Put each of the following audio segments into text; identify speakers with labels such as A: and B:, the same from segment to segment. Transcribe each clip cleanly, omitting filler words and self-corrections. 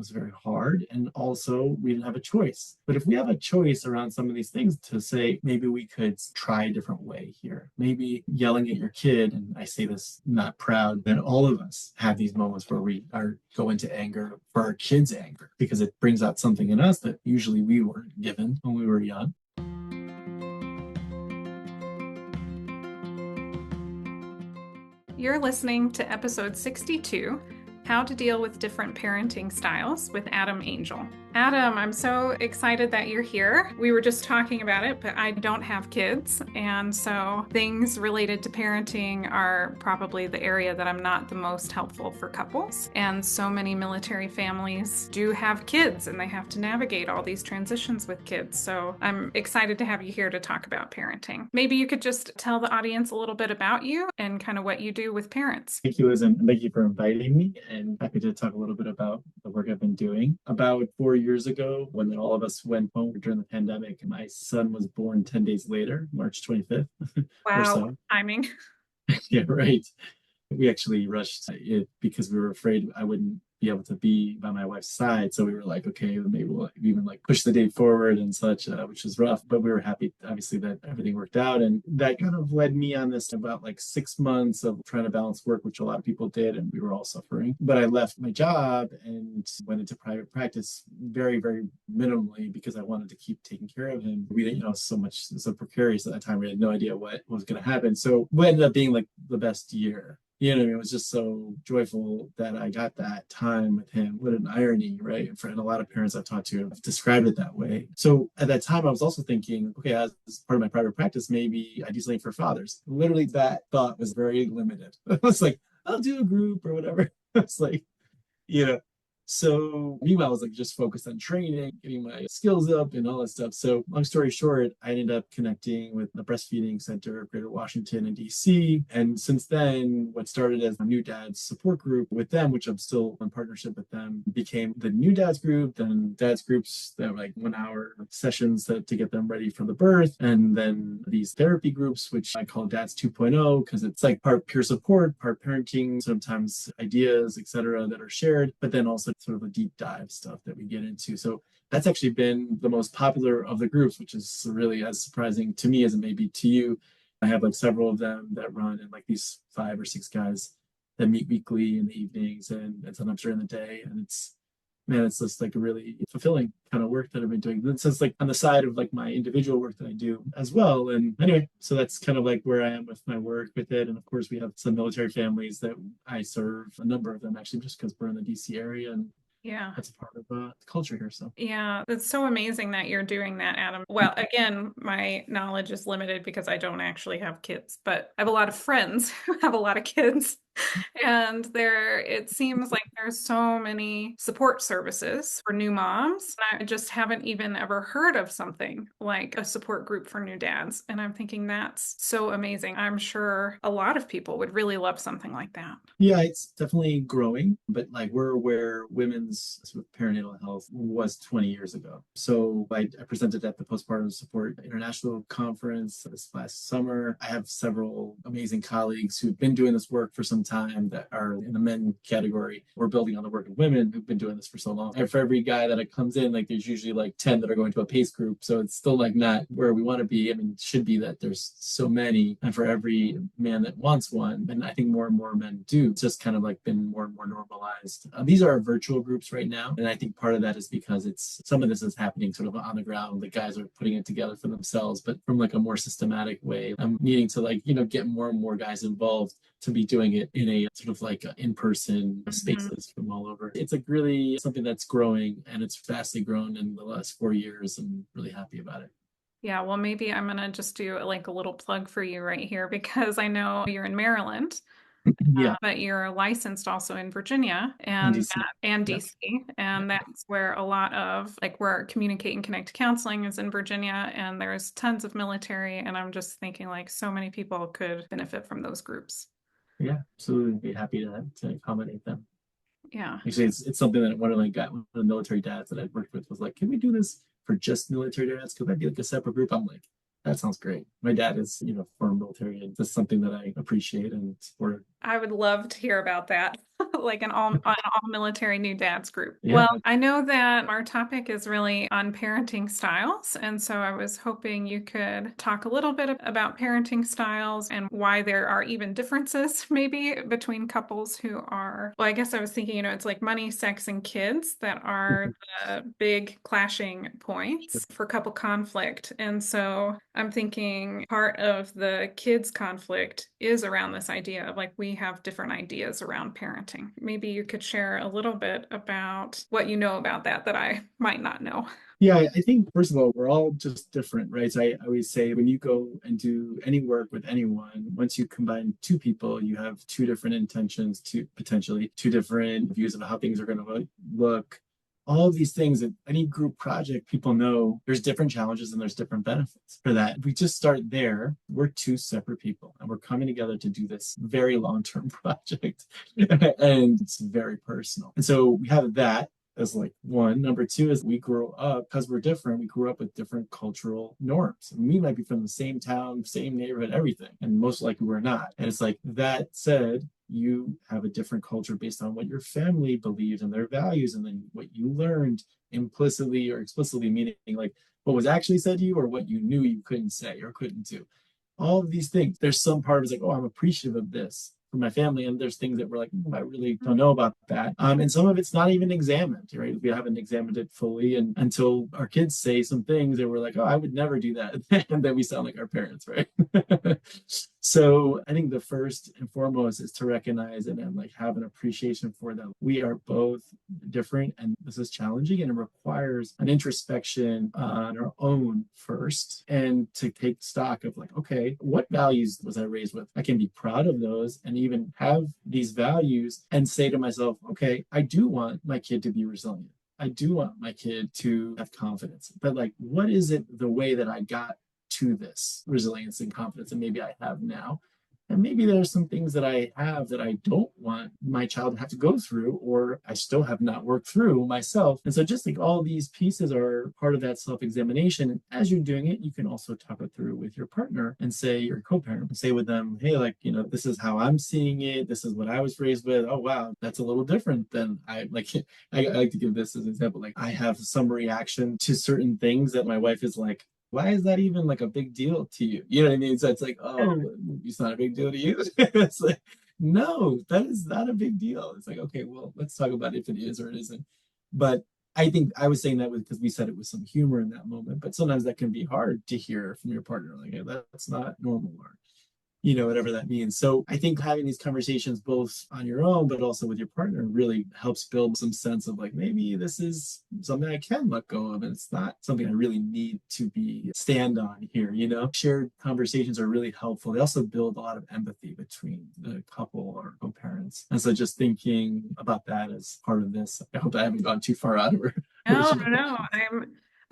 A: was very hard. And also, we didn't have a choice. But if we have a choice around some of these things to say, maybe we could try a different way here, maybe yelling at your kid, and I say this not proud, that all of us have these moments where we are go into anger for our kids' anger because it brings out something in us that usually we weren't given when we were young.
B: You're listening to episode 62, How to Deal with Different Parenting Styles with Adam Angel. Adam, I'm so excited that you're here. We were just talking about it, but I don't have kids. And so things related to parenting are probably the area that I'm not the most helpful for couples. And so many military families do have kids and they have to navigate all these transitions with kids. So I'm excited to have you here to talk about parenting. Maybe you could just tell the audience a little bit about you and kind of what you do with parents.
A: Thank you, Liz, and thank you for inviting me. And happy to talk a little bit about the work I've been doing. About 4 years ago, when all of us went home during the pandemic, my son was born 10 days later, March 25th.
B: Wow,
A: or so.
B: Timing.
A: Yeah, right. We actually rushed it because we were afraid I wouldn't be able to be by my wife's side. So we were like, okay, maybe we'll even push the date forward and such, which was rough. But we were happy, obviously, that everything worked out. And that kind of led me on this about 6 months of trying to balance work, which a lot of people did, and we were all suffering. But I left my job and went into private practice very, very minimally because I wanted to keep taking care of him. We didn't, so precarious at that time. We had no idea what was going to happen. So it ended up being the best year. It was just so joyful that I got that time with him. What an irony, right? And a lot of parents I've talked to have described it that way. So at that time, I was also thinking, okay, as part of my private practice, maybe I do something for fathers. Literally, that thought was very limited. I was like, I'll do a group or whatever. It's So meanwhile, I was just focused on training, getting my skills up and all that stuff. So long story short, I ended up connecting with the Breastfeeding Center of Greater Washington in DC. And since then, what started as a New Dads support group with them, which I'm still in partnership with them, became the New Dads group, then dads groups that were 1 hour sessions to get them ready for the birth. And then these therapy groups, which I call Dads 2.0, because it's part peer support, part parenting, sometimes ideas, etc., that are shared, but then also sort of a deep dive stuff that we get into. So that's actually been the most popular of the groups, which is really as surprising to me as it may be to you. I have several of them that run, and these 5 or 6 guys that meet weekly in the evenings and sometimes during the day. And it's just a really fulfilling kind of work that I've been doing. And so it's on the side of my individual work that I do as well. And anyway, so that's kind of where I am with my work with it. And of course, we have some military families that I serve, a number of them actually, just because we're in the DC area. And
B: yeah,
A: that's a part of the culture here. So
B: yeah, it's so amazing that you're doing that, Adam. Well, again, my knowledge is limited because I don't actually have kids, but I have a lot of friends who have a lot of kids. And it seems like there's so many support services for new moms. And I just haven't even ever heard of something like a support group for new dads. And I'm thinking that's so amazing. I'm sure a lot of people would really love something like that.
A: Yeah, it's definitely growing, but we're where women's sort of perinatal health was 20 years ago. So I presented at the Postpartum Support International Conference this last summer. I have several amazing colleagues who've been doing this work for some time that are in the men category. We're building on the work of women who've been doing this for so long. And for every guy that comes in, there's usually 10 that are going to a PACE group. So it's still not where we want to be. I mean, it should be that there's so many. And for every man that wants one, and I think more and more men do, it's just kind of been more and more normalized. These are virtual groups right now. And I think part of that is because some of this is happening sort of on the ground. The guys are putting it together for themselves, but from a more systematic way. I'm needing to get more and more guys involved to be doing it in a sort of in-person spaces from all over. It's really something that's growing, and it's vastly grown in the last 4 years. I'm really happy about it.
B: Yeah, well, maybe I'm going to just do a little plug for you right here because I know you're in Maryland.
A: Yeah.
B: But you're licensed also in Virginia and
A: DC.
B: DC. And that's where a lot of where Communicate and Connect counseling is in Virginia. And there's tons of military. And I'm just thinking so many people could benefit from those groups.
A: Yeah, absolutely. Be happy to accommodate them.
B: Yeah.
A: Actually, it's something that one of the military dads that I'd worked with was can we do this for just military dads? Could that be a separate group? I'm that sounds great. My dad is, former military, and that's something that I appreciate and support
B: I would love to hear about that, like an all military new dads group.
A: Yeah.
B: Well, I know that our topic is really on parenting styles, and so I was hoping you could talk a little bit about parenting styles and why there are even differences maybe between couples who are, well, I guess I was thinking, it's like money, sex, and kids that are the big clashing points for couple conflict. And so I'm thinking part of the kids' conflict is around this idea of like we have different ideas around parenting. Maybe you could share a little bit about what you know about that I might not know.
A: Yeah, I think first of all, we're all just different, right? So I always say when you go and do any work with anyone, once you combine two people, you have two different intentions, two potentially two different views of how things are going to look. All of these things in any group project, people know there's different challenges and there's different benefits for that. If we just start there, we're two separate people and we're coming together to do this very long-term project. And it's very personal. And so we have that as like one. Number two is we grow up, because we're different, we grew up with different cultural norms. And we might be from the same town, same neighborhood, everything, and most likely we're not. And it's like, that said, you have a different culture based on what your family believes and their values, and then what you learned implicitly or explicitly, meaning like what was actually said to you or what you knew you couldn't say or couldn't do. All of these things, there's some part of it's like, oh, I'm appreciative of this for my family, and there's things that we're like, I really don't know about that. And some of it's not even examined, right? We haven't examined it fully, and until our kids say some things that we're like, oh, I would never do that, and then we sound like our parents, right? So I think the first and foremost is to recognize it and like have an appreciation for that we are both different, and this is challenging, and it requires an introspection on our own first, and to take stock of like, okay, what values was I raised with? I can be proud of those and even have these values and say to myself, okay, I do want my kid to be resilient. I do want my kid to have confidence, but like, what is it the way that I got to this resilience and confidence and maybe I have now? And maybe there's some things that I have that I don't want my child to have to go through, or I still have not worked through myself. And so just like all these pieces are part of that self-examination. And as you're doing it, you can also talk it through with your partner and say, your co-parent, and say with them, hey, like, this is how I'm seeing it. This is what I was raised with. Oh, wow, that's a little different than I like. I like to give this as an example. Like, I have some reaction to certain things that my wife is like, why is that even like a big deal to you? You know what I mean? So it's like, oh, it's not a big deal to you. It's like, no, that is not a big deal. It's like, okay, well, let's talk about if it is or it isn't. But I think I was saying that because we said it with some humor in that moment, but sometimes that can be hard to hear from your partner. Like, hey, that's not normal, or whatever that means. So I think having these conversations both on your own, but also with your partner, really helps build some sense of like, maybe this is something I can let go of, and it's not something I really need to be stand on here. Shared conversations are really helpful. They also build a lot of empathy between the couple or co-parents. And so just thinking about that as part of this, I hope I haven't gone too far out of her.
B: No.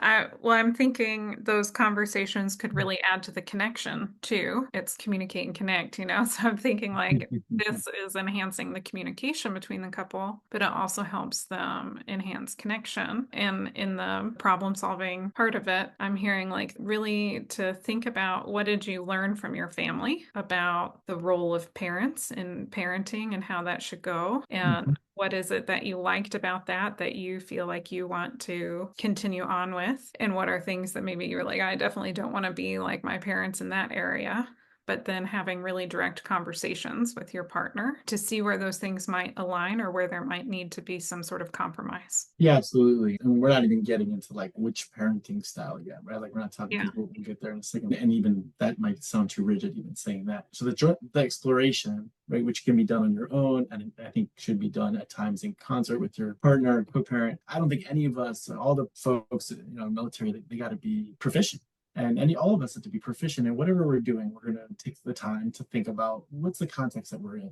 B: I'm thinking those conversations could really add to the connection too. It's communicate and connect, So I'm thinking like this is enhancing the communication between the couple, but it also helps them enhance connection. And in the problem solving part of it, I'm hearing like really to think about what did you learn from your family about the role of parents in parenting and how that should go. And what is it that you liked about that you feel like you want to continue on with? And what are things that maybe you're like, I definitely don't want to be like my parents in that area? But then having really direct conversations with your partner to see where those things might align or where there might need to be some sort of compromise.
A: Yeah, absolutely. And we're not even getting into like which parenting style yet, right? Like we're not talking, because we'll get there in a second. And even that might sound too rigid, even saying that. So the exploration, right, which can be done on your own, and I think should be done at times in concert with your partner, co-parent. I don't think any of us, all the folks, military, they got to be proficient. And all of us have to be proficient in whatever we're doing. We're going to take the time to think about what's the context that we're in.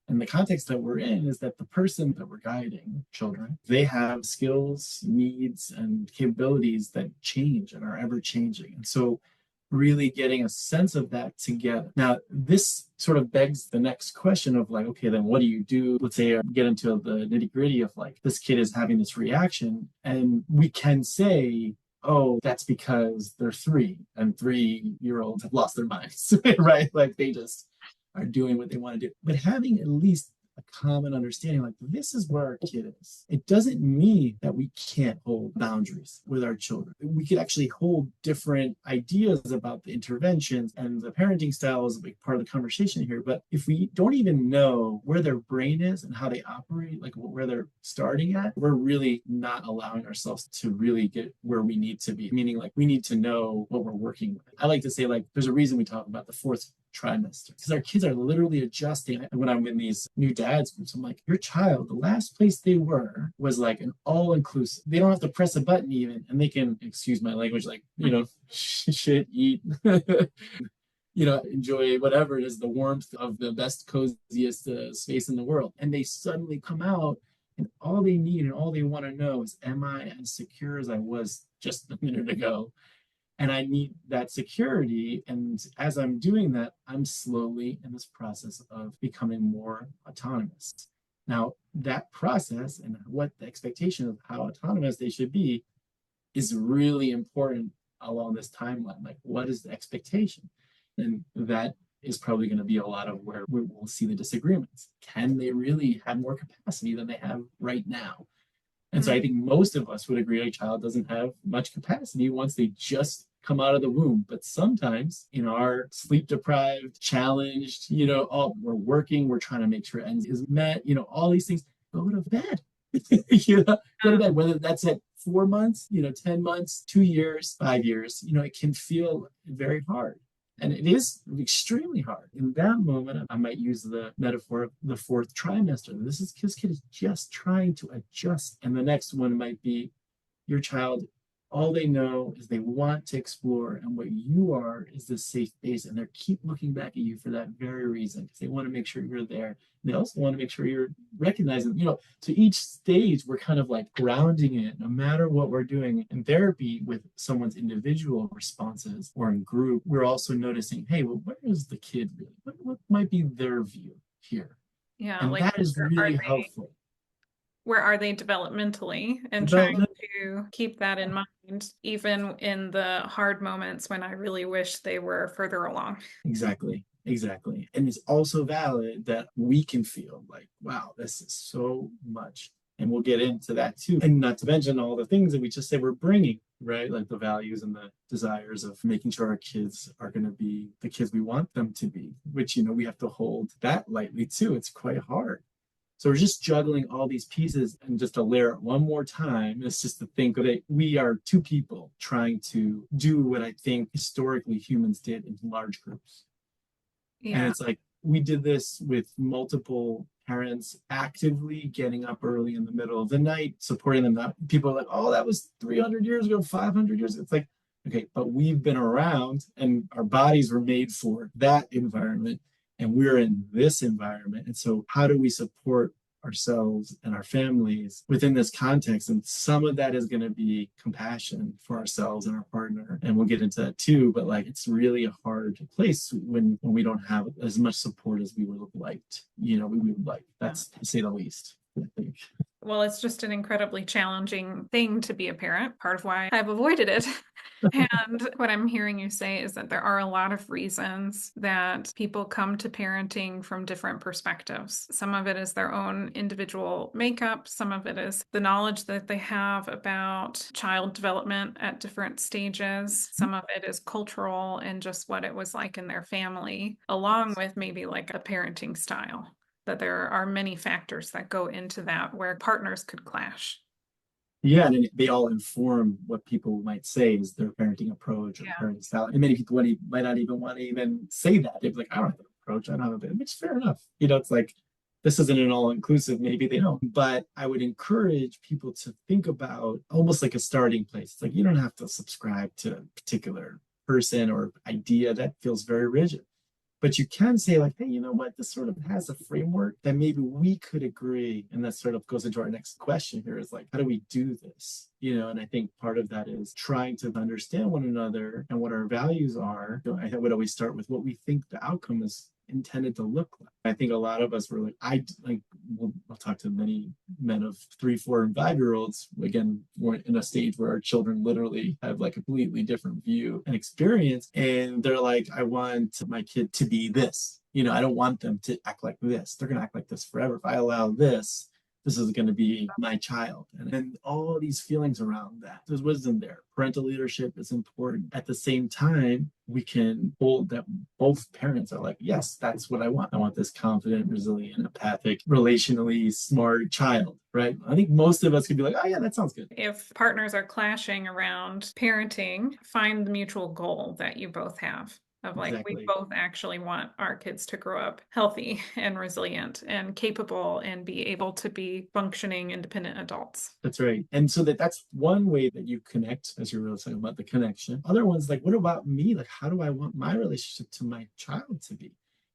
A: And the context that we're in is that the person that we're guiding, children, they have skills, needs, and capabilities that change and are ever changing. And so really getting a sense of that together. Now, this sort of begs the next question of like, okay, then what do you do? Let's say get into the nitty gritty of like, this kid is having this reaction, and we can say, oh, that's because they're 3 and 3-year-olds have lost their minds, right? Like they just are doing what they want to do. But having at least a common understanding, like this is where our kid is. It doesn't mean that we can't hold boundaries with our children. We could actually hold different ideas about the interventions, and the parenting style is a big part of the conversation here. But if we don't even know where their brain is and how they operate, like where they're starting at, we're really not allowing ourselves to really get where we need to be. Meaning, like, we need to know what we're working with. I like to say, like, there's a reason we talk about the fourth trimester, because our kids are literally adjusting. When I'm in these new dads groups, I'm like, your child, the last place they were was like an all-inclusive. They don't have to press a button even, and they can, excuse my language, like, shit, eat, enjoy whatever it is, the warmth of the best, coziest space in the world. And they suddenly come out, and all they need and all they want to know is, am I as secure as I was just a minute ago? And I need that security. And as I'm doing that, I'm slowly in this process of becoming more autonomous. Now, that process and what the expectation of how autonomous they should be is really important along this timeline. Like, what is the expectation? And that is probably going to be a lot of where we will see the disagreements. Can they really have more capacity than they have right now? And so I think most of us would agree a child doesn't have much capacity once they just come out of the womb. But sometimes, our sleep deprived, challenged, we're working, we're trying to make sure ends is met, all these things, go to bed. Go to bed, whether that's at 4 months, 10 months, 2 years, 5 years, it can feel very hard. And it is extremely hard. In that moment, I might use the metaphor of the fourth trimester. This kid is just trying to adjust. And the next one might be your child. All they know is they want to explore, and what you are is this safe base. And they keep looking back at you for that very reason, because they want to make sure you're there. And they also want to make sure you're recognizing, to each stage, we're kind of like grounding it, no matter what we're doing. In therapy with someone's individual responses or in group, we're also noticing, hey, well, where is the kid really? What might be their view here?
B: Yeah,
A: and
B: like
A: that is really helpful.
B: Where are they developmentally, and trying to keep that in mind, even in the hard moments when I really wish they were further along.
A: Exactly. And it's also valid that we can feel like, wow, this is so much. And we'll get into that too. And not to mention all the things that we just said we're bringing, right? Like the values and the desires of making sure our kids are going to be the kids we want them to be, which, we have to hold that lightly too. It's quite hard. So we're just juggling all these pieces. And just to layer it one more time, it's just to think that we are two people trying to do what I think historically humans did in large groups. Yeah. And it's like, we did this with multiple parents actively getting up early in the middle of the night, supporting them. People are like, oh, that was 300 years ago, 500 years ago. It's like, okay, but we've been around and our bodies were made for that environment. And we're in this environment. And so how do we support ourselves and our families within this context? And some of that is going to be compassion for ourselves and our partner. And we'll get into that too. But like, it's really a hard place when we don't have as much support as we would have liked. We would like. That's to say the least, I think.
B: Well, it's just an incredibly challenging thing to be a parent, part of why I've avoided it. And what I'm hearing you say is that there are a lot of reasons that people come to parenting from different perspectives. Some of it is their own individual makeup. Some of it is the knowledge that they have about child development at different stages. Some of it is cultural and just what it was like in their family, along with maybe like a parenting style. That there are many factors that go into that where partners could clash.
A: Yeah, and they all inform what people might say is their parenting approach or parenting style. And many people might not even want to even say that. They'd be like, I don't have an approach. I don't have a bit, which is fair enough. It's like, this isn't an all-inclusive. Maybe they don't. But I would encourage people to think about almost like a starting place. It's like, you don't have to subscribe to a particular person or idea that feels very rigid. But you can say like, hey, you know what? This sort of has a framework that maybe we could agree. And that sort of goes into our next question here is like, how do we do this? And I think part of that is trying to understand one another and what our values are. I would always start with what we think the outcome is intended to look like. I think a lot of us were like, we'll talk to many men of 3, 4, and 5-year olds. Again, we're in a stage where our children literally have like a completely different view and experience. And they're like, I want my kid to be this. I don't want them to act like this. They're going to act like this forever. If I allow this, this is going to be my child. And then all these feelings around that. There's wisdom there. Parental leadership is important. At the same time, we can hold that both parents are like, yes, that's what I want. I want this confident, resilient, empathic, relationally smart child, right? I think most of us could be like, oh yeah, that sounds good.
B: If partners are clashing around parenting, find the mutual goal that you both have. Of like,
A: Exactly.
B: we both actually want our kids to grow up healthy and resilient and capable and be able to be functioning, independent adults.
A: That's right. And so that's one way that you connect, as you're really talking about the connection. Other ones, like, what about me? Like, how do I want my relationship to my child to be?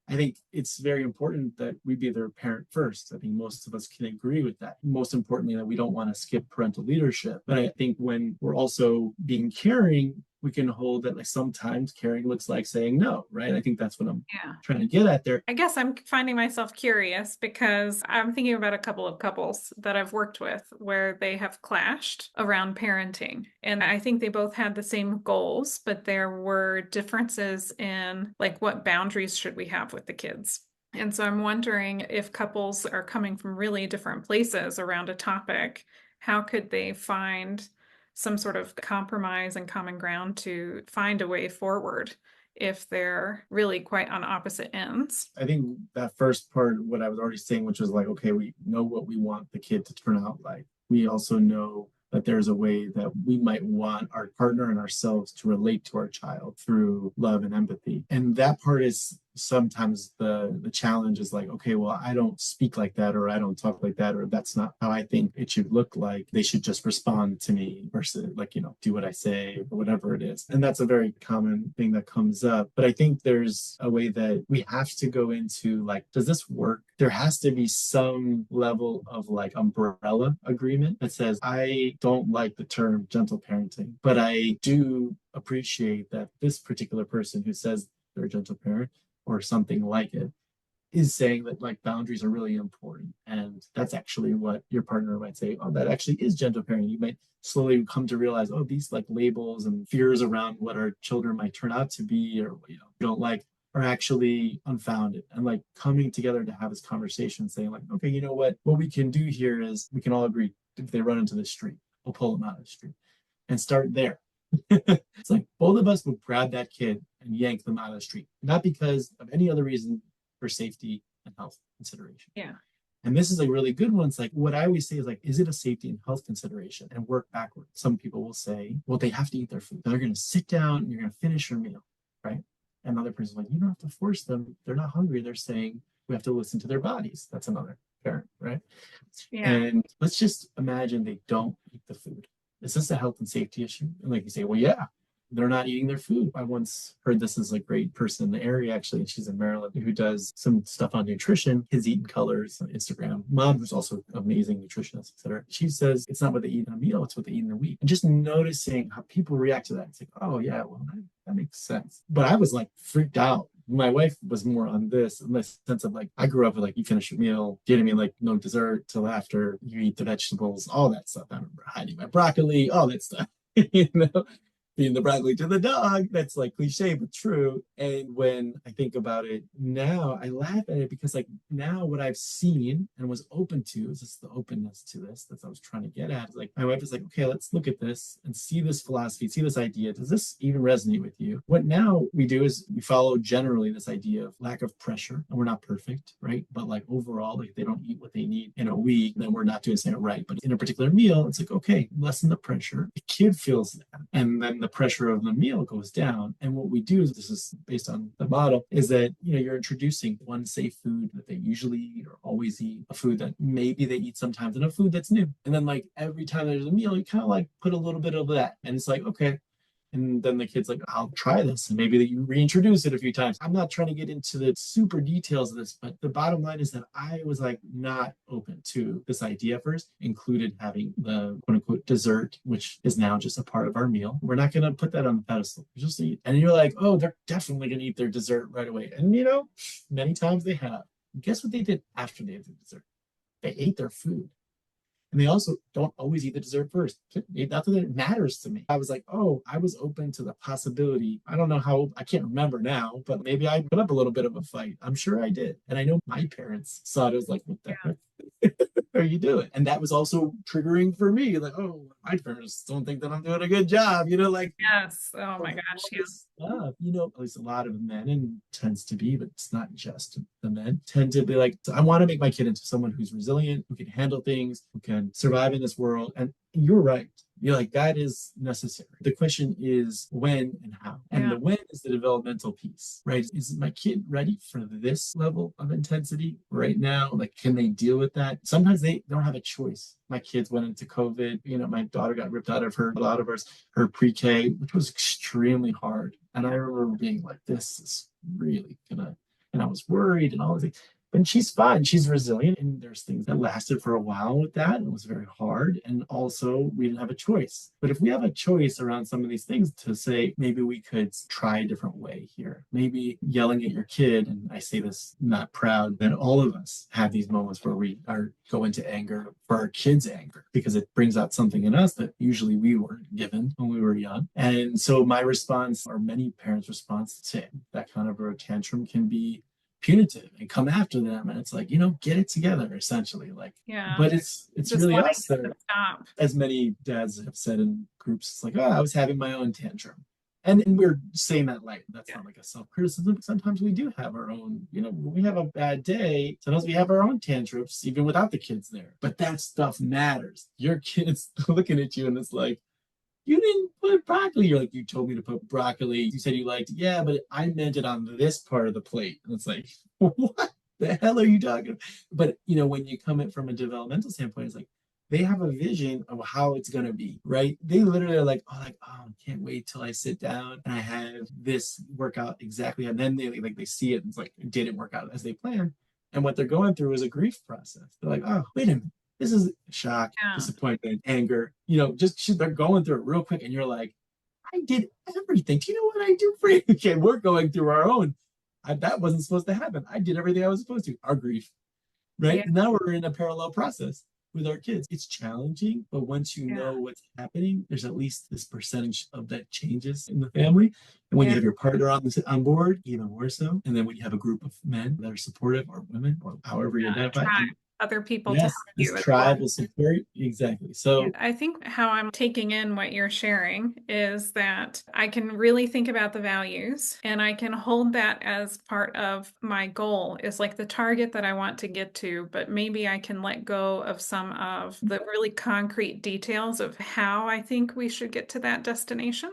A: I think it's very important that we be their parent first. I think most of us can agree with that. Most importantly, that we don't want to skip parental leadership. But I think when we're also being caring, we can hold that like sometimes caring looks like saying no, right? I think that's what I'm trying to get at there.
B: I guess I'm finding myself curious because I'm thinking about a couple of couples that I've worked with where they have clashed around parenting. And I think they both had the same goals, but there were differences in like what boundaries should we have with the kids. And so I'm wondering if couples are coming from really different places around a topic, how could they find some sort of compromise and common ground to find a way forward if they're really quite on opposite ends?
A: I think that first part, what I was already saying, which was like, okay, we know what we want the kid to turn out like. We also know that there's a way that we might want our partner and ourselves to relate to our child through love and empathy. And that part is sometimes the challenge is like, okay, well, I don't speak like that, or I don't talk like that, or that's not how I think it should look like. They should just respond to me versus like, do what I say or whatever it is. And that's a very common thing that comes up. But I think there's a way that we have to go into like, does this work? There has to be some level of like umbrella agreement that says, I don't like the term gentle parenting, but I do appreciate that this particular person who says they're a gentle parent or something like it is saying that like boundaries are really important. And that's actually what your partner might say, oh, that actually is gentle parenting. You might slowly come to realize, oh, these like labels and fears around what our children might turn out to be, or we don't like, are actually unfounded. And like coming together to have this conversation saying like, okay, you know what we can do here is we can all agree if they run into the street, we'll pull them out of the street and start there. It's like both of us would grab that kid and yank them out of the street, not because of any other reason, for safety and health consideration.
B: Yeah.
A: And this is a really good one. It's like, what I always say is like, is it a safety and health consideration? And work backwards. Some people will say, well, they have to eat their food. They're going to sit down and you're going to finish your meal, right? And another person's like, you don't have to force them. They're not hungry. They're saying we have to listen to their bodies. That's another parent, right?
B: Yeah.
A: And let's just imagine they don't eat the food. Is this a health and safety issue? And like you say, well, yeah, they're not eating their food. I once heard this as a great person in the area, actually. She's in Maryland, who does some stuff on nutrition, Kids Eating Colors on Instagram. Mom, who's also an amazing nutritionist, etc. She says it's not what they eat in a meal, it's what they eat in a week. And just noticing how people react to that. It's like, oh yeah, well, that makes sense. But I was like freaked out. My wife was more on this in the sense of like, I grew up with like, you finish your meal, you know what I mean? Like no dessert till after, you eat the vegetables, all that stuff. I remember hiding my broccoli, all that stuff, feeding the broccoli to the dog. That's like cliche, but true. And when I think about it now, I laugh at it because like now what I've seen and was open to is just the openness to this. That's what I was trying to get at. It's like my wife is like, okay, let's look at this and see this philosophy, see this idea. Does this even resonate with you? What now we do is we follow generally this idea of lack of pressure, and we're not perfect, right? But like overall, like if they don't eat what they need in a week, then we're not doing something right. But in a particular meal, it's like, okay, lessen the pressure. The kid feels that. And then the pressure of the meal goes down. And what we do is, this is based on the model, is that you're introducing one safe food that they usually eat or always eat, a food that maybe they eat sometimes, and a food that's new. And then like every time there's a meal, you kind of like put a little bit of that. And it's like, okay, And then the kid's like, I'll try this. And maybe that you reintroduce it a few times. I'm not trying to get into the super details of this, but the bottom line is that I was like not open to this idea first, included having the quote unquote dessert, which is now just a part of our meal. We're not going to put that on the pedestal. We just eat. And you're like, oh, they're definitely going to eat their dessert right away. And many times they have. Guess what they did after they ate the dessert? They ate their food. And they also don't always eat the dessert first. Not that it matters to me. I was like, oh, I was open to the possibility. I don't know how, I can't remember now, but maybe I put up a little bit of a fight. I'm sure I did. And I know my parents saw it as like, what the heck are you doing? And that was also triggering for me. Like, oh, my parents don't think that I'm doing a good job.
B: Yes. Oh my gosh. Yes.
A: Stuff. At least a lot of men, and tends to be, but it's not just the men, tend to be like, I want to make my kid into someone who's resilient, who can handle things, who can survive in this world. And you're right. You're like, that is necessary. The question is when and how. And the when is the developmental piece, right? Is my kid ready for this level of intensity right now? Like, can they deal with that? Sometimes they don't have a choice. My kids went into COVID. My daughter got ripped out of her pre-K, which was extremely hard. And I remember being like, this is really gonna, and I was worried and all these things. And she's fine. She's resilient. And there's things that lasted for a while with that. It was very hard. And also, we didn't have a choice. But if we have a choice around some of these things to say, maybe we could try a different way here. Maybe yelling at your kid, and I say this not proud, that all of us have these moments where we go into anger for our kids' anger, because it brings out something in us that usually we weren't given when we were young. And so my response, or many parents' response to that kind of a tantrum, can be punitive and come after them, and it's like, get it together, essentially. Like, but it's just really us that, as many dads have said in groups, it's like, oh, I was having my own tantrum, and we're saying that like that's not like a self-criticism. Sometimes we do have our own, when we have a bad day, sometimes we have our own tantrums even without the kids there, but that stuff matters. Your kids looking at you and it's like, you didn't put broccoli. You're like, you told me to put broccoli. You said you liked it. Yeah, but I meant it on this part of the plate. And it's like, what the hell are you talking about? But, when you come in from a developmental standpoint, it's like, they have a vision of how it's going to be, right? They literally are like, oh, I can't wait till I sit down and I have this workout exactly. And then they see it and it's like, it didn't work out as they planned. And what they're going through is a grief process. They're like, oh, wait a minute. This is shock, disappointment, anger. They're going through it real quick, and you're like, I did everything. Do you know what I do for you? Okay, we're going through our own. That wasn't supposed to happen. I did everything I was supposed to. Our grief, right? Yeah. And now we're in a parallel process with our kids. It's challenging, but once you know what's happening, there's at least this percentage of that changes in the family. And when you have your partner on board, even more so. And then when you have a group of men that are supportive, or women, or however you identify.
B: Other people to help you.
A: This tribe will support. Exactly. So
B: I think how I'm taking in what you're sharing is that I can really think about the values, and I can hold that as part of my goal, is like the target that I want to get to, but maybe I can let go of some of the really concrete details of how I think we should get to that destination.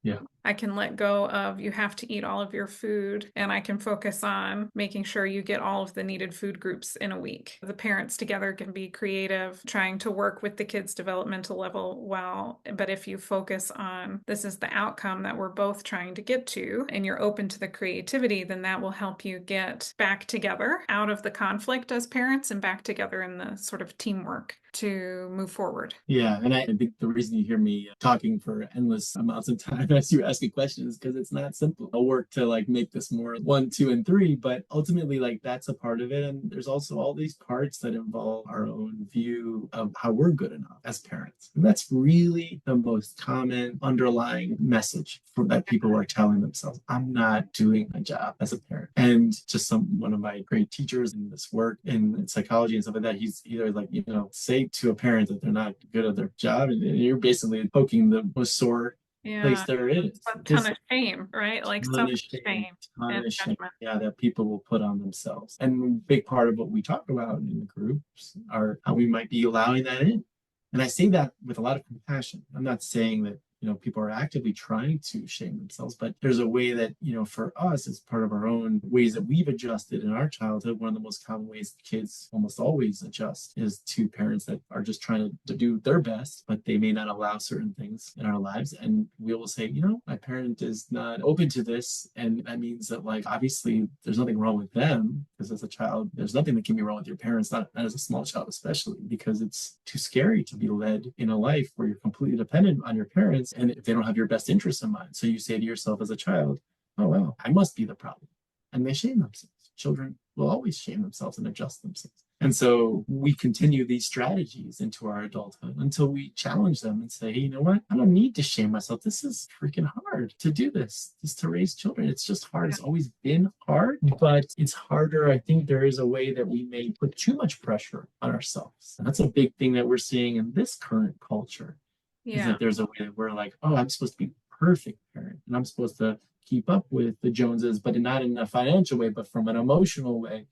A: Yeah.
B: I can let go of you have to eat all of your food, and I can focus on making sure you get all of the needed food groups in a week. The parents together can be creative, trying to work with the kids' developmental level but if you focus on this is the outcome that we're both trying to get to, and you're open to the creativity, then that will help you get back together out of the conflict as parents and back together in the sort of teamwork to move forward.
A: Yeah, and I think the reason you hear me talking for endless amounts of time as you asking questions, because it's not simple. I'll work to like make this more 1, 2, and 3, but ultimately like that's a part of it. And there's also all these parts that involve our own view of how we're good enough as parents. And that's really the most common underlying message that people are telling themselves. I'm not doing my job as a parent. And just one of my great teachers in this work in psychology and stuff like that, he's either like, say to a parent that they're not good at their job, and you're basically poking the most sore place there is.
B: A ton of shame, right? Like so much shame and judgment.
A: Yeah, that people will put on themselves. And a big part of what we talk about in the groups are how we might be allowing that in. And I say that with a lot of compassion. I'm not saying that people are actively trying to shame themselves, but there's a way that, for us, as part of our own ways that we've adjusted in our childhood, one of the most common ways kids almost always adjust is to parents that are just trying to do their best, but they may not allow certain things in our lives. And we will say, my parent is not open to this. And that means that, like, obviously there's nothing wrong with them, because as a child, there's nothing that can be wrong with your parents, not as a small child, especially because it's too scary to be led in a life where you're completely dependent on your parents and if they don't have your best interests in mind. So you say to yourself as a child, oh, well, I must be the problem. And they shame themselves. Children will always shame themselves and adjust themselves. And so we continue these strategies into our adulthood until we challenge them and say, hey, you know what? I don't need to shame myself. This is freaking hard to do this, just to raise children. It's just hard. It's always been hard, but it's harder. I think there is a way that we may put too much pressure on ourselves. And that's a big thing that we're seeing in this current culture. Is that there's a way that we're like, oh, I'm supposed to be a perfect parent and I'm supposed to keep up with the Joneses, but not in a financial way, but from an emotional way.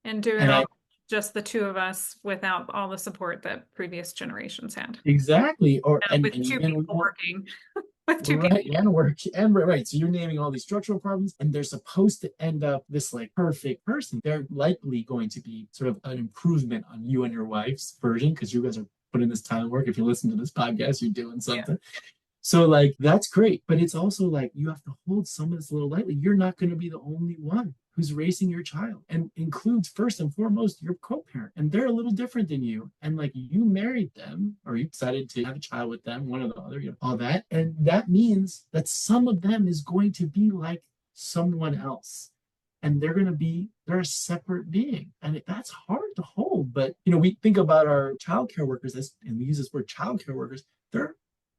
B: And do it all just the two of us without all the support that previous generations had.
A: Exactly.
B: And with two people working. With two
A: right,
B: people.
A: And work. And right. So you're naming all these structural problems, and they're supposed to end up this like perfect person. They're likely going to be sort of an improvement on you and your wife's version, because you guys are putting this time work. If you listen to this podcast, you're doing something. Yeah. So like, that's great. But it's also like, you have to hold some of this a little lightly. You're not going to be the only one who's raising your child, and includes first and foremost your co-parent. And they're a little different than you. And like, you married them, or you decided to have a child with them, one or the other, all that. And that means that some of them is going to be like someone else. And they're a separate being. And that's hard to hold. But, we think about our childcare workers, and we use this word childcare workers, they're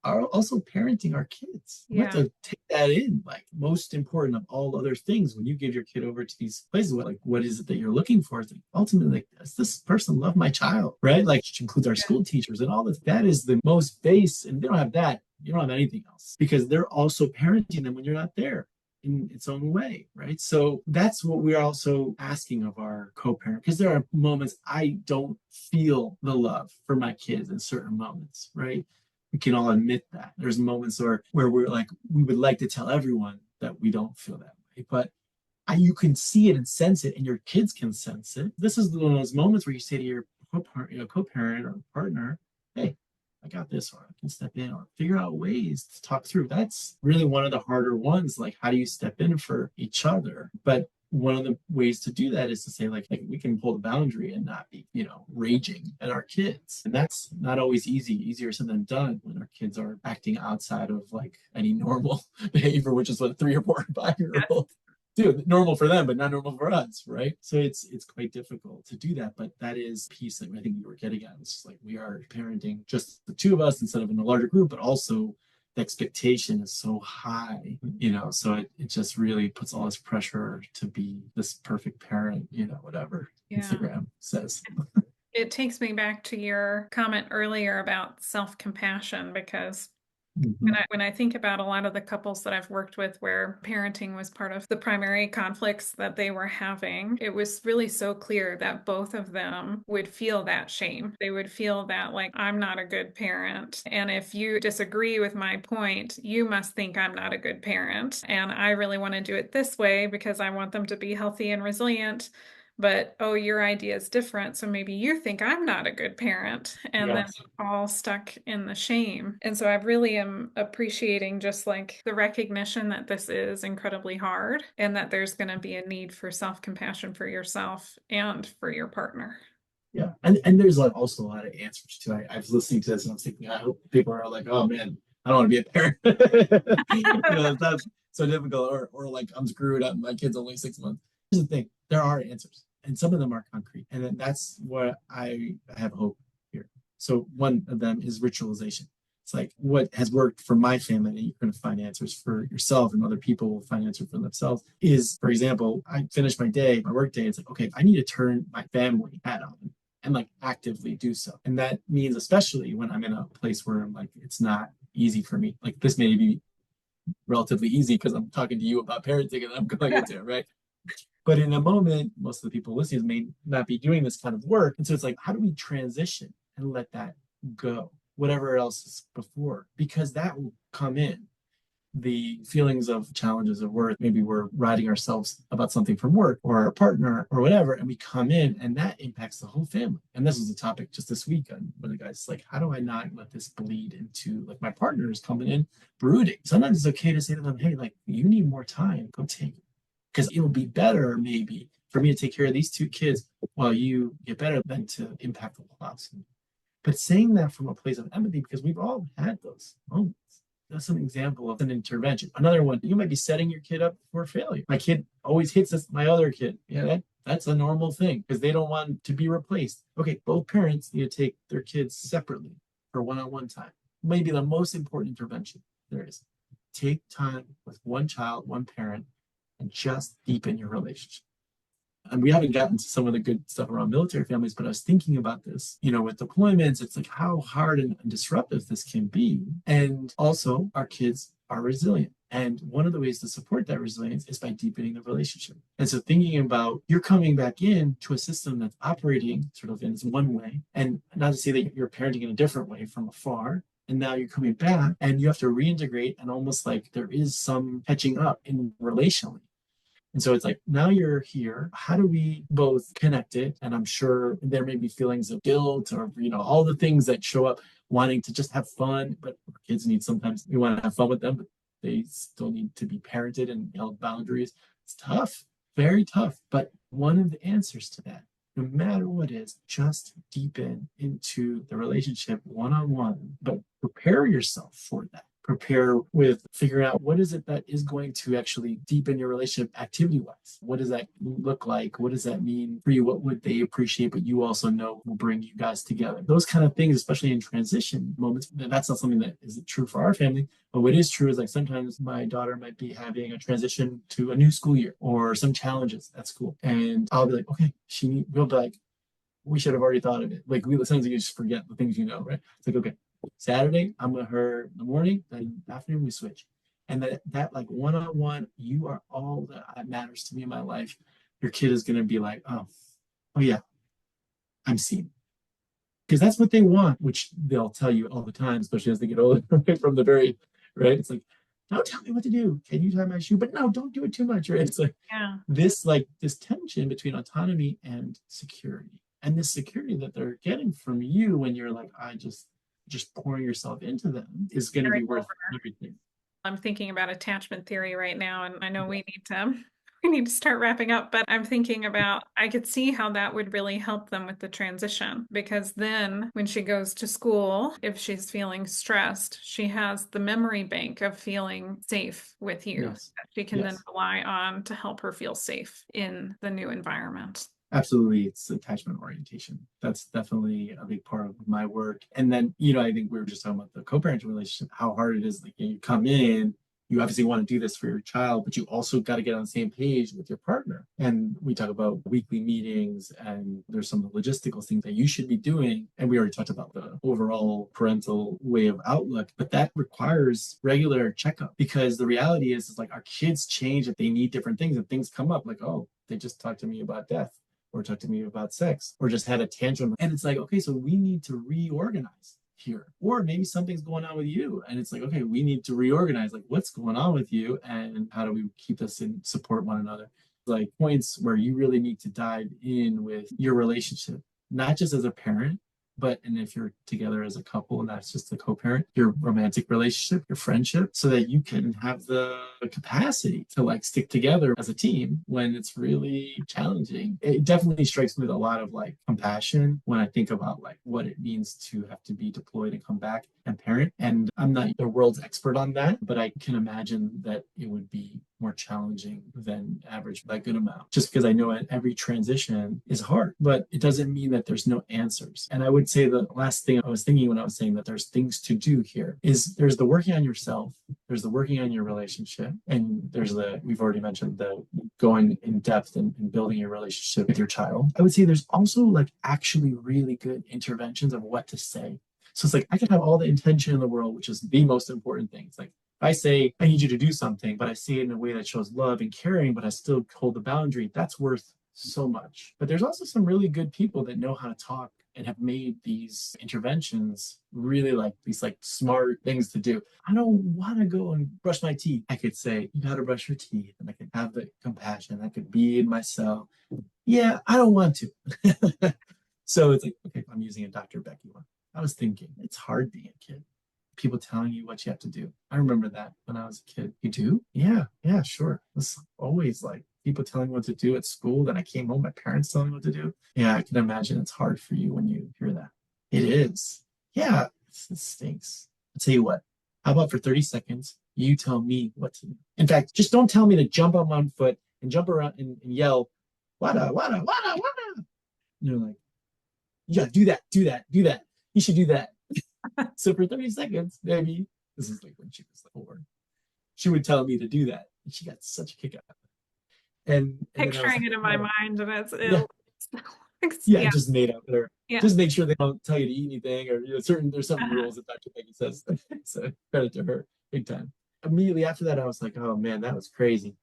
A: are also parenting our kids. We have to take that in, like, most important of all other things. When you give your kid over to these places, what is it that you're looking for? It's like, ultimately, like, does this person love my child, right? Like, which includes our school teachers and all this. That is the most base, and they don't have that. You don't have anything else, because they're also parenting them when you're not there in its own way, right? So that's what we're also asking of our co-parent, because there are moments I don't feel the love for my kids in certain moments, right? We can all admit that. There's moments where we're like, we would like to tell everyone that we don't feel that way, but you can see it and sense it, and your kids can sense it. This is one of those moments where you say to your co-parent or partner, hey, I got this, or I can step in, or figure out ways to talk through. That's really one of the harder ones. Like, how do you step in for each other? But one of the ways to do that is to say, like we can hold a boundary and not be, raging at our kids. And that's not always easier said than done when our kids are acting outside of like any normal behavior, which is what a 3 or 4 or 5-year-old do. Normal for them, but not normal for us, right? So it's quite difficult to do that. But that is a piece that I think you were getting at. It's like, we are parenting just the two of us instead of in a larger group, but also the expectation is so high, so it just really puts all this pressure to be this perfect parent, whatever Instagram says.
B: It takes me back to your comment earlier about self-compassion, because when I think about a lot of the couples that I've worked with where parenting was part of the primary conflicts that they were having, it was really so clear that both of them would feel that shame. They would feel that, like, I'm not a good parent. And if you disagree with my point, you must think I'm not a good parent. And I really want to do it this way because I want them to be healthy and resilient. But, oh, your idea is different, so maybe you think I'm not a good parent, and then all stuck in the shame. And so I really am appreciating just like the recognition that this is incredibly hard, and that there's going to be a need for self-compassion for yourself and for your partner.
A: Yeah, and there's like also a lot of answers too. I was listening to this and I was thinking, I hope people are like, oh man, I don't want to be a parent. That's so difficult, or like, I'm screwed up, my kid's only 6 months. Here's the thing, there are answers, and some of them are concrete, and then that's what I have hope here. So one of them is ritualization. It's like, what has worked for my family, and you're going to find answers for yourself, and other people will find answers for themselves, is, for example, I finish my work day, it's like, okay, I need to turn my family hat on and like actively do so. And that means, especially when I'm in a place where I'm like, it's not easy for me. Like, this may be relatively easy because I'm talking to you about parenting and I'm going into it, right? But in a moment, most of the people listening may not be doing this kind of work. And so it's like, how do we transition and let that go? whatever else is before, because that will come in. The feelings of challenges of work, maybe we're writing ourselves about something from work or our partner or whatever, and we come in and that impacts the whole family. And this was a topic just this week on one of the guys like, how do I not let this bleed into like my partner is coming in brooding? Sometimes it's okay to say to them, hey, like you need more time, go take it. Because it'll be better maybe for me to take care of these two kids while you get better than to impact the whole house. But saying that from a place of empathy, because we've all had those moments. That's an example of an intervention. Another one, you might be setting your kid up for failure. My kid always hits my other kid. Yeah, that's a normal thing because they don't want to be replaced. Okay, both parents need to take their kids separately for one-on-one time. Maybe the most important intervention there is. Take time with one child, one parent, and just deepen your relationship. And we haven't gotten to some of the good stuff around military families, but I was thinking about this, with deployments, it's like how hard and disruptive this can be. And also, our kids are resilient. And one of the ways to support that resilience is by deepening the relationship. And so thinking about you're coming back in to a system that's operating sort of in one way, and not to say that you're parenting in a different way from afar, and now you're coming back and you have to reintegrate and almost like there is some catching up in relationally. And so it's like, now you're here. How do we both connect it? And I'm sure there may be feelings of guilt or, all the things that show up wanting to just have fun. But kids sometimes we want to have fun with them, but they still need to be parented and held boundaries. It's tough, very tough. But one of the answers to that, no matter what is, just deepen into the relationship one-on-one, but prepare yourself for that. Prepare with figuring out what is it that is going to actually deepen your relationship activity-wise. What does that look like? What does that mean for you? What would they appreciate, but you also know will bring you guys together? Those kind of things, especially in transition moments, that's not something that is true for our family. But what is true is like sometimes my daughter might be having a transition to a new school year or some challenges at school. And I'll be like, okay, we'll be like, we should have already thought of it. Like sometimes you just forget the things right? It's like, okay, Saturday, I'm with her in the morning, then afternoon we switch. And that like one-on-one, you are all that matters to me in my life. Your kid is going to be like, oh yeah, I'm seen. Because that's what they want, which they'll tell you all the time, especially as they get older, right? From the very, right? It's like, don't tell me what to do. Can you tie my shoe? But no, don't do it too much, right? It's like this tension between autonomy and security. And this security that they're getting from you when you're like, just pouring yourself into them is going to be worth everything.
B: I'm thinking about attachment theory right now, and I know we need to start wrapping up, but I'm thinking about, I could see how that would really help them with the transition, because then when she goes to school, if she's feeling stressed, she has the memory bank of feeling safe with you that she can then rely on to help her feel safe in the new environment.
A: Absolutely. It's attachment orientation. That's definitely a big part of my work. And then, I think we were just talking about the co-parenting relationship, how hard it is. Like you come in, you obviously want to do this for your child, but you also got to get on the same page with your partner. And we talk about weekly meetings, and there's some logistical things that you should be doing. And we already talked about the overall parental way of outlook, but that requires regular checkup, because the reality is like our kids change if they need different things, and things come up like, oh, they just talked to me about death, or talk to me about sex, or just had a tantrum. And it's like, okay, so we need to reorganize here. Or maybe something's going on with you. And it's like, okay, we need to reorganize. Like, what's going on with you? And how do we keep this and support one another? Like points where you really need to dive in with your relationship, not just as a parent, and if you're together as a couple and that's just a co-parent, your romantic relationship, your friendship, so that you can have the capacity to like stick together as a team when it's really challenging. It definitely strikes me with a lot of like compassion when I think about like what it means to have to be deployed and come back and parent. And I'm not the world's expert on that, but I can imagine that it would be more challenging than average by a good amount, just because I know every transition is hard, but it doesn't mean that there's no answers. And I would say the last thing I was thinking when I was saying that there's things to do here is there's the working on yourself, there's the working on your relationship, and we've already mentioned the going in depth and building your relationship with your child. I would say there's also like actually really good interventions of what to say. So it's like, I can have all the intention in the world, which is the most important thing. It's like, I say, I need you to do something, but I say it in a way that shows love and caring, but I still hold the boundary. That's worth so much. But there's also some really good people that know how to talk and have made these interventions really like these like smart things to do. I don't want to go and brush my teeth. I could say, you got to brush your teeth, and I could have the compassion. I could be in myself. Yeah, I don't want to. So it's like, okay, I'm using a Dr. Becky one. I was thinking, it's hard being a kid. People telling you what you have to do. I remember that when I was a kid. You do? Yeah, sure. It's always like people telling me what to do at school. Then I came home, my parents telling me what to do. Yeah, I can imagine it's hard for you when you hear that. It is. Yeah, it stinks. I'll tell you what. How about for 30 seconds, you tell me what to do? In fact, just don't tell me to jump on one foot and jump around and yell, wada, wada, wada, wada. And you're like, yeah, do that, do that, do that. You should do that. So for 30 seconds, maybe, this is like when she was like 4, she would tell me to do that. And she got such a kick out of it. And
B: Picturing
A: like,
B: it in my mind, and
A: yeah,
B: yeah.
A: just made up there.
B: Yeah.
A: Just make sure they don't tell you to eat anything, or there's some rules that Dr. Peggy says. So credit to her, big time. Immediately after that, I was like, oh man, that was crazy.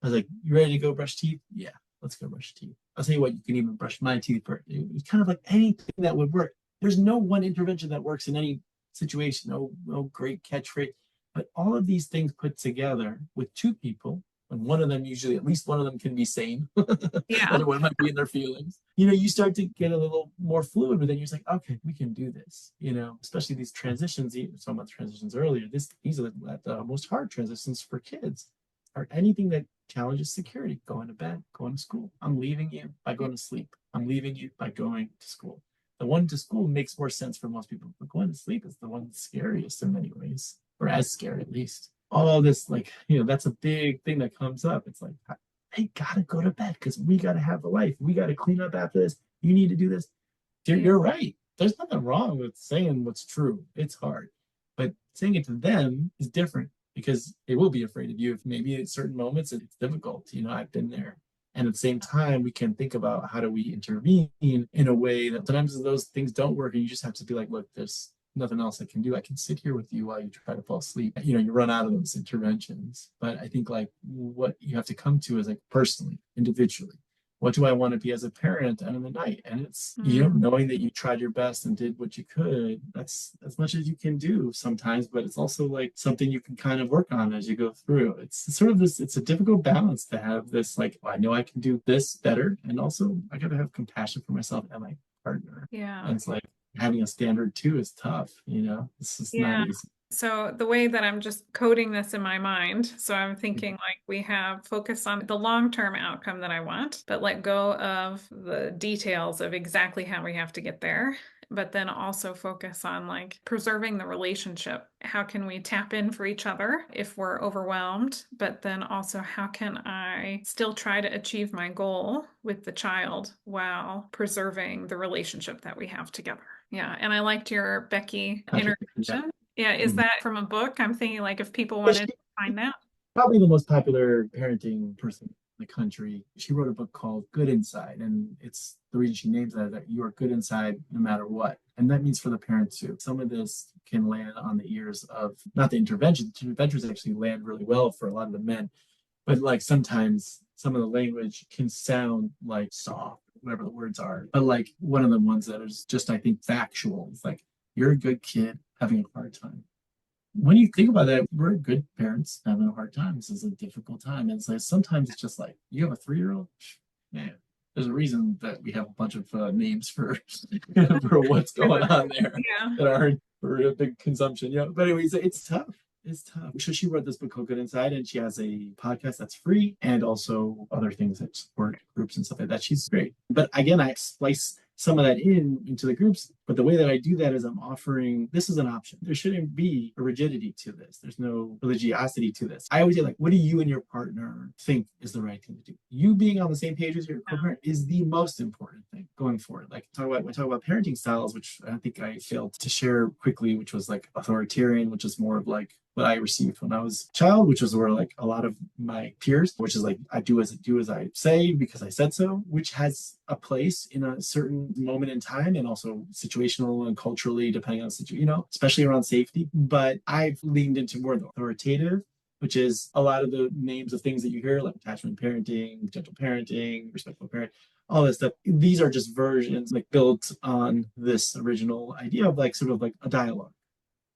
A: I was like, you ready to go brush teeth? Yeah, let's go brush teeth. I'll tell you what, you can even brush my teeth first. It's kind of like anything that would work. There's no one intervention that works in any situation, no great catchphrase. But all of these things put together with 2 people, and one of them, usually at least one of them, can be sane.
B: Yeah.
A: Other one might be in their feelings. You start to get a little more fluid with it. You're just like, okay, we can do this. Especially these transitions. You were talking about transitions earlier. These are the most hard transitions for kids. Or anything that challenges security. Going to bed, going to school. I'm leaving you by going to sleep. I'm leaving you by going to school. The one to school makes more sense for most people, but going to sleep is the one that's scariest in many ways, or as scary at least. All this, like, that's a big thing that comes up. It's like, I gotta go to bed because we gotta have a life. We gotta clean up after this. You need to do this. You're right. There's nothing wrong with saying what's true. It's hard. But saying it to them is different because they will be afraid of you. If maybe at certain moments it's difficult. I've been there. And at the same time, we can think about how do we intervene in a way that sometimes those things don't work, and you just have to be like, look, there's nothing else I can do. I can sit here with you while you try to fall asleep. You run out of those interventions. But I think like what you have to come to is like personally, individually. What do I want to be as a parent at the end of the night? And it's, knowing that you tried your best and did what you could, that's as much as you can do sometimes, but it's also like something you can kind of work on as you go through. It's sort of this, it's a difficult balance to have this, like, I know I can do this better. And also I got to have compassion for myself and my partner.
B: Yeah.
A: And it's like having a standard too is tough, It's just not easy.
B: So the way that I'm just coding this in my mind, so I'm thinking like we have focus on the long-term outcome that I want, but let go of the details of exactly how we have to get there. But then also focus on like preserving the relationship. How can we tap in for each other if we're overwhelmed? But then also, how can I still try to achieve my goal with the child while preserving the relationship that we have together? Yeah. And I liked your Becky intervention. Yeah, is that from a book? I'm thinking like if people wanted to find that.
A: Probably the most popular parenting person in the country. She wrote a book called Good Inside, and it's the reason she names that you are good inside no matter what. And that means for the parent too. Some of this can land on the ears of not the intervention. The interventions actually land really well for a lot of the men, but like sometimes some of the language can sound like soft, whatever the words are. But like one of the ones that is just, I think, factual. It's like, you're a good kid having a hard time. When you think about that, we're good parents having a hard time. This is a difficult time. And it's like, sometimes it's just like, you have a 3-year-old? Man, there's a reason that we have a bunch of names for for what's going on there that aren't for a big consumption. But anyways, it's tough. It's tough. So she wrote this book called Good Inside, and she has a podcast that's free and also other things that support groups and stuff like that. She's great. But again, I splice some of that into the groups. But the way that I do that is I'm offering, this is an option. There shouldn't be a rigidity to this. There's no religiosity to this. I always say, like, what do you and your partner think is the right thing to do? You being on the same page as your co-parent is the most important thing going forward. Like talk about parenting styles, which I think I failed to share quickly, which was like authoritarian, which is more of like what I received when I was a child, which was where like a lot of my peers, which is like I do as I say because I said so, which has a place in a certain moment in time and also situational and culturally depending on the situation, especially around safety. But I've leaned into more the authoritative which is a lot of the names of things that you hear, like attachment parenting, gentle parenting, respectful parent, all this stuff. These are just versions like built on this original idea of like sort of like a dialogue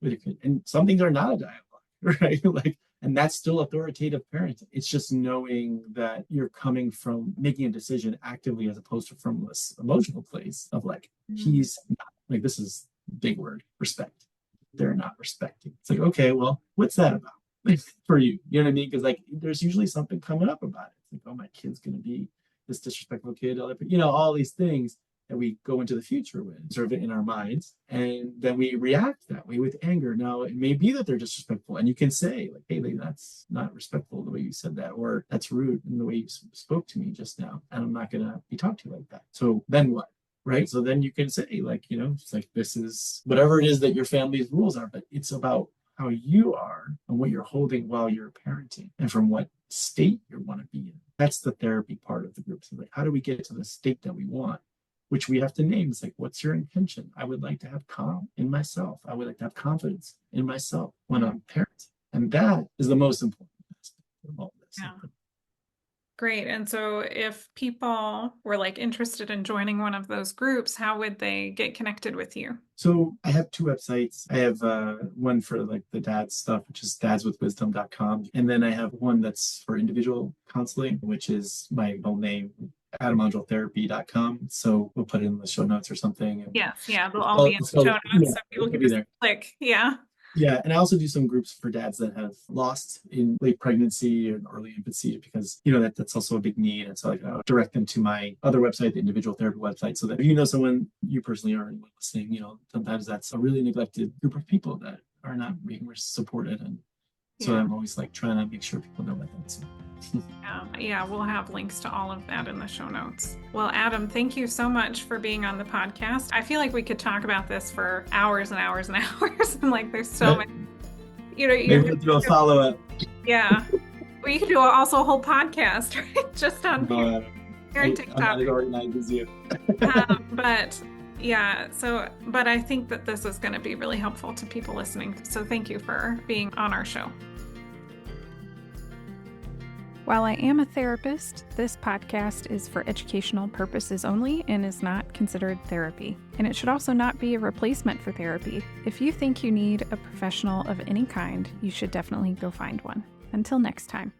A: with your kid. And some things are not a dialogue, right? Like, and that's still authoritative parenting. It's just knowing that you're coming from making a decision actively as opposed to from this emotional place of like, he's not, like, this is big word, respect. They're not respecting. It's like, okay, well, what's that about? Like, for you? You know what I mean? Because like there's usually something coming up about it. It's like, oh, my kid's gonna be this disrespectful kid, you know, all these things that we go into the future with, sort of in our minds, and then we react that way with anger. Now, it may be that they're disrespectful, and you can say, like, hey, that's not respectful the way you said that, or that's rude in the way you spoke to me just now, and I'm not going to be talked to like that. So then what? Right? So then you can say, like, you know, it's like, this is whatever it is that your family's rules are, but it's about how you are and what you're holding while you're parenting and from what state you want to be in. That's the therapy part of the group. So like, how do we get to the state that we want? Which we have to name. It's like, what's your intention? I would like to have calm in myself. I would like to have confidence in myself when I'm parenting. And that is the most important aspect of all this.
B: Yeah. Great. And so if people were like interested in joining one of those groups, how would they get connected with you?
A: So I have two websites. I have one for like the dad stuff, which is dadswithwisdom.com. And then I have one that's for individual counseling, which is my own name, adamangeltherapy.com. So we'll put it in the show notes or something.
B: Yes. Yeah. They'll all be in the show notes. Yeah, so people can just click. Yeah.
A: Yeah, and I also do some groups for dads that have lost in late pregnancy and early infancy, because, you know, that's also a big need. And so I'll direct them to my other website, the individual therapy website, so that if you know someone, you personally are listening, you know, sometimes that's a really neglected group of people that are not being supported. And so I'm always like trying to make sure people know about that. So.
B: Yeah, we'll have links to all of that in the show notes. Well, Adam, thank you so much for being on the podcast. I feel like we could talk about this for hours and hours and hours. And like, there's so much, you know,
A: maybe we'll do a follow-up.
B: Yeah. Well, you could do also a whole podcast, right? Just on parenting topics. I'm not as organized as you. But I think that this is going to be really helpful to people listening. So thank you for being on our show. While I am a therapist, this podcast is for educational purposes only and is not considered therapy. And it should also not be a replacement for therapy. If you think you need a professional of any kind, you should definitely go find one. Until next time.